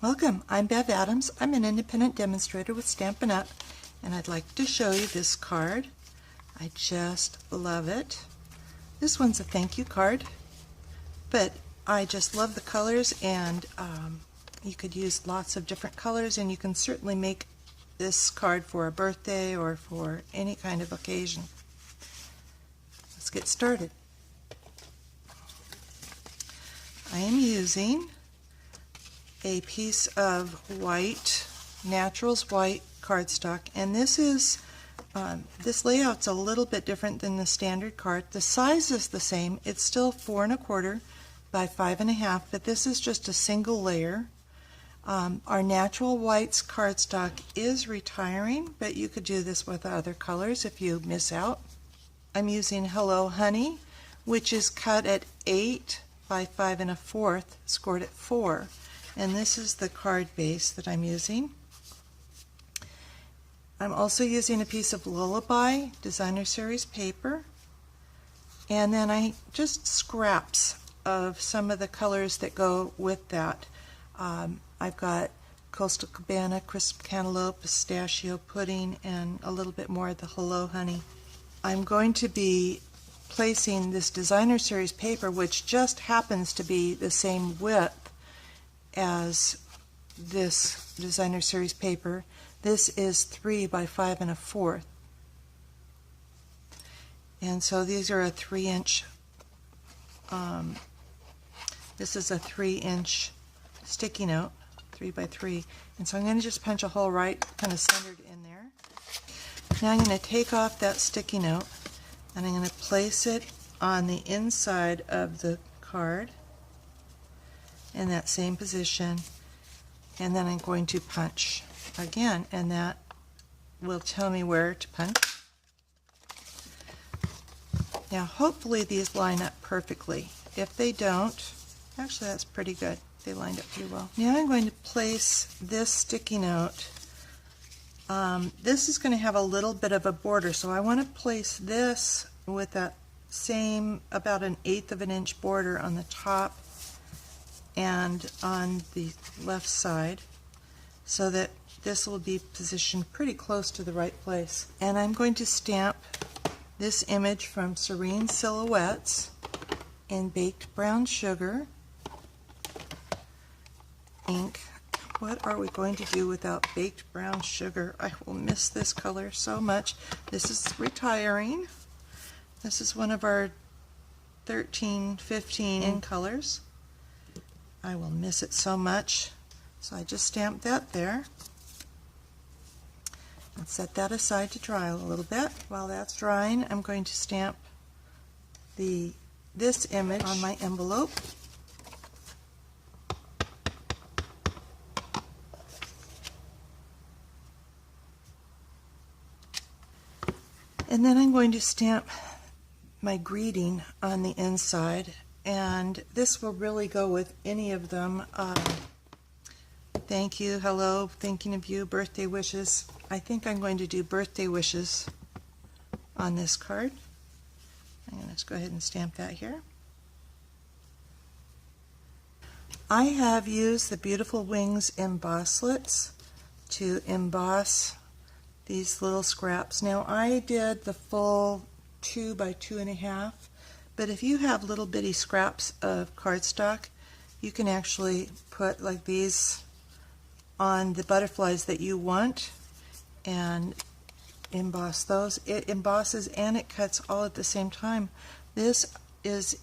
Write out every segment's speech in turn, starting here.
Welcome, I'm Bev Adams. I'm an independent demonstrator with Stampin' Up! And I'd like to show you this card. I just love it. This one's a thank you card, but I just love the colors, and you could use lots of different colors, and you can certainly make this card for a birthday or for any kind of occasion. Let's get started. I am using a piece of white, Naturals white cardstock, and this is this layout's a little bit different than the standard card. The size is the same. It's still 4 1/4 by 5 1/2, but this is just a single layer. Our Natural Whites cardstock is retiring, but you could do this with other colors if you miss out. I'm using Hello Honey, which is cut at 8 by 5 1/4, scored at 4. And this is the card base that I'm using. I'm also using a piece of Lullaby Designer Series paper, and then I just scraps of some of the colors that go with that. I've got Coastal Cabana, Crisp Cantaloupe, Pistachio Pudding, and a little bit more of the Hello Honey. I'm going to be placing this Designer Series paper, which just happens to be the same width as this Designer Series paper. This is 3 by 5 1/4, and so these are a 3-inch. This is a 3-inch sticky note, 3 by 3, and so I'm going to just punch a hole right kind of centered in there. Now I'm going to take off that sticky note, and I'm going to place it on the inside of the card in that same position, and then I'm going to punch again, and that will tell me where to punch. Now hopefully these line up perfectly. If they don't, actually that's pretty good. They lined up pretty well. Now I'm going to place this sticky note. This is going to have a little bit of a border, so I want to place this with that same about 1/8 of an inch border on the top and on the left side, so that this will be positioned pretty close to the right place. And I'm going to stamp this image from Serene Silouettes in baked brown sugar ink. What are we going to do without baked brown sugar? I will miss this color so much. This is retiring. This is one of our 13, 15 in colors. I will miss it so much. So I just stamped that there. And set that aside to dry a little bit. While that's drying, I'm going to stamp this image on my envelope. And then I'm going to stamp my greeting on the inside, and this will really go with any of them. Thank you, hello, thinking of you, birthday wishes. I think I'm going to do birthday wishes on this card. I'm going to just go ahead and stamp that here. I have used the Beautiful Wings embosslets to emboss these little scraps. Now I did the full 2 by 2 1/2, but if you have little bitty scraps of cardstock, you can actually put like these on the butterflies that you want and emboss those. It embosses and it cuts all at the same time. This is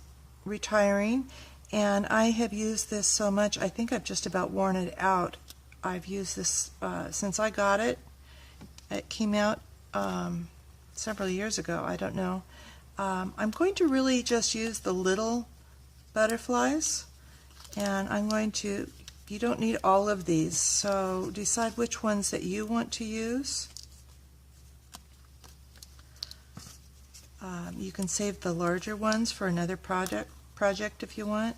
retiring, and I have used this so much I think I've just about worn it out. I've used this since I got it. It came out several years ago, I don't know. I'm going to really just use the little butterflies, and I'm going to, you don't need all of these, so decide which ones that you want to use. You can save the larger ones for another project if you want.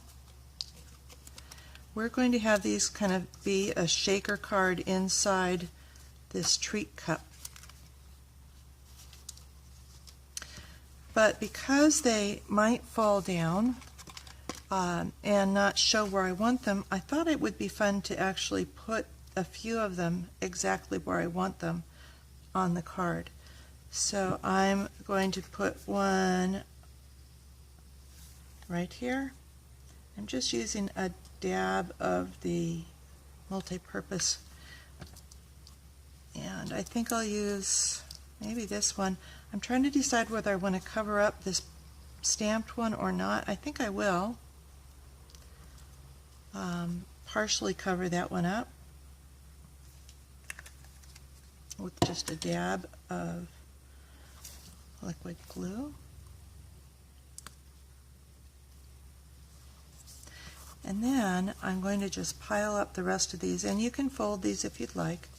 We're going to have these kind of be a shaker card inside this treat cup. But because they might fall down, and not show where I want them, I thought it would be fun to actually put a few of them exactly where I want them on the card. So I'm going to put one right here. I'm just using a dab of the multi-purpose, and I think I'll use maybe this one. I'm trying to decide whether I want to cover up this stamped one or not. I think I will partially cover that one up with just a dab of liquid glue. And then I'm going to just pile up the rest of these, and you can fold these if you'd like.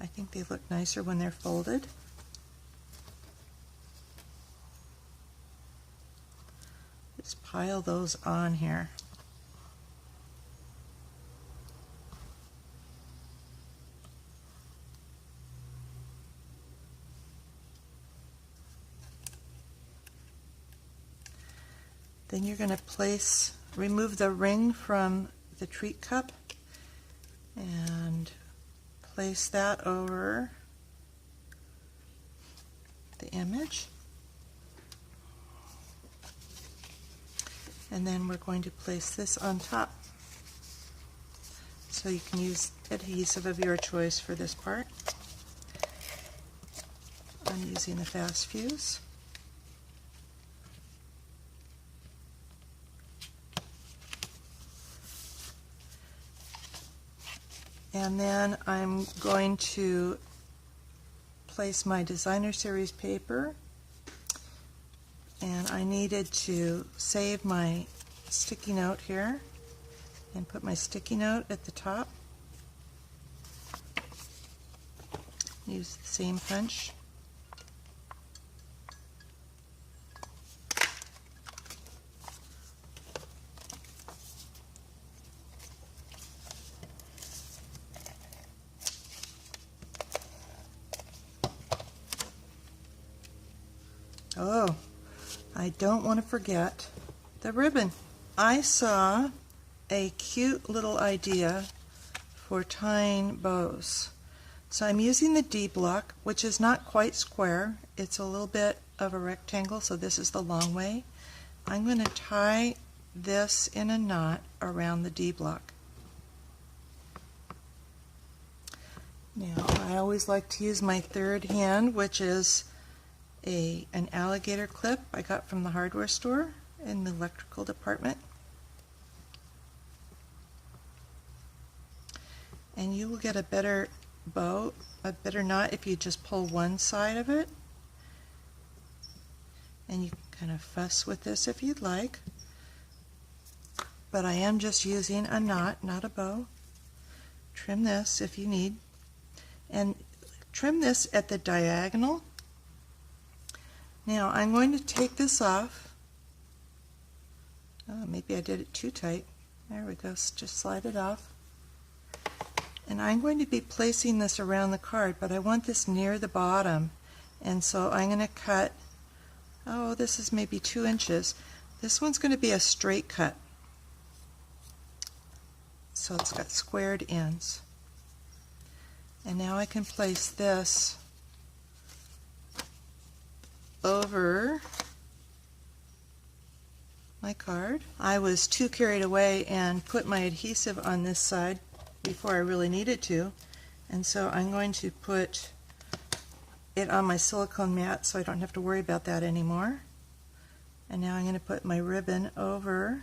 I think they look nicer when they're folded. Just pile those on here. Then you're going to remove the ring from the treat cup and place that over the image. And then we're going to place this on top. So you can use adhesive of your choice for this part. I'm using the Fast Fuse. And then I'm going to place my Designer Series paper, and I needed to save my sticky note here and put my sticky note at the top. Use the same punch. Oh, I don't want to forget the ribbon. I saw a cute little idea for tying bows. So I'm using the D block, which is not quite square. It's a little bit of a rectangle, so this is the long way. I'm going to tie this in a knot around the D block. Now, I always like to use my third hand, which is an alligator clip I got from the hardware store in the electrical department. And you will get a better bow, a better knot if you just pull one side of it. And you can kind of fuss with this if you'd like. But I am just using a knot, not a bow. Trim this if you need. And trim this at the diagonal. Now I'm going to take this off. Oh, maybe I did it too tight. There we go, just slide it off. And I'm going to be placing this around the card, but I want this near the bottom. And so I'm going to cut, oh, this is maybe 2 inches. This one's going to be a straight cut. So it's got squared ends. And now I can place this over my card. I was too carried away and put my adhesive on this side before I really needed to, and so I'm going to put it on my silicone mat so I don't have to worry about that anymore. And now I'm going to put my ribbon over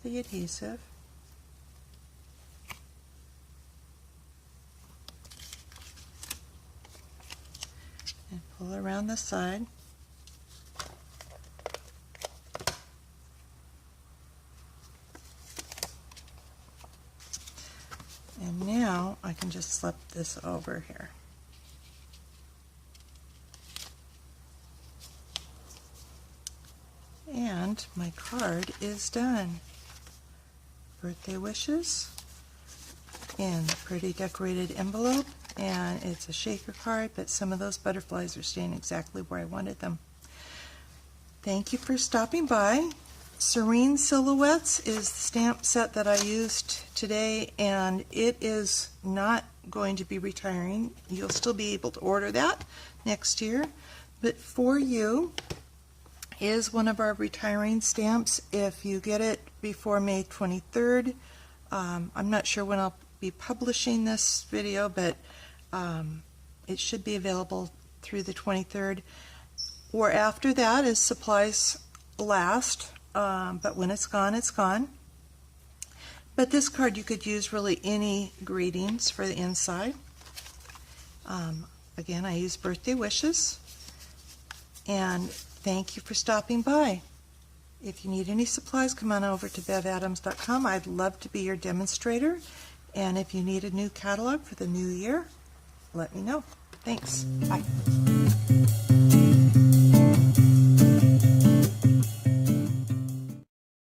the adhesive. And pull around the side. And now I can just slip this over here. And my card is done. Birthday wishes in a pretty decorated envelope, and it's a shaker card, but some of those butterflies are staying exactly where I wanted them. Thank you for stopping by. Serene Silouettes is the stamp set that I used today, and it is not going to be retiring. You'll still be able to order that next year. But For You is one of our retiring stamps. If you get it before May 23rd, I'm not sure when I'll be publishing this video, but it should be available through the 23rd. Or after that, as supplies last, but when it's gone, it's gone. But this card you could use really any greetings for the inside. Again, I use birthday wishes. And thank you for stopping by. If you need any supplies, come on over to bevadams.com. I'd love to be your demonstrator. And if you need a new catalog for the new year, let me know. Thanks. Bye.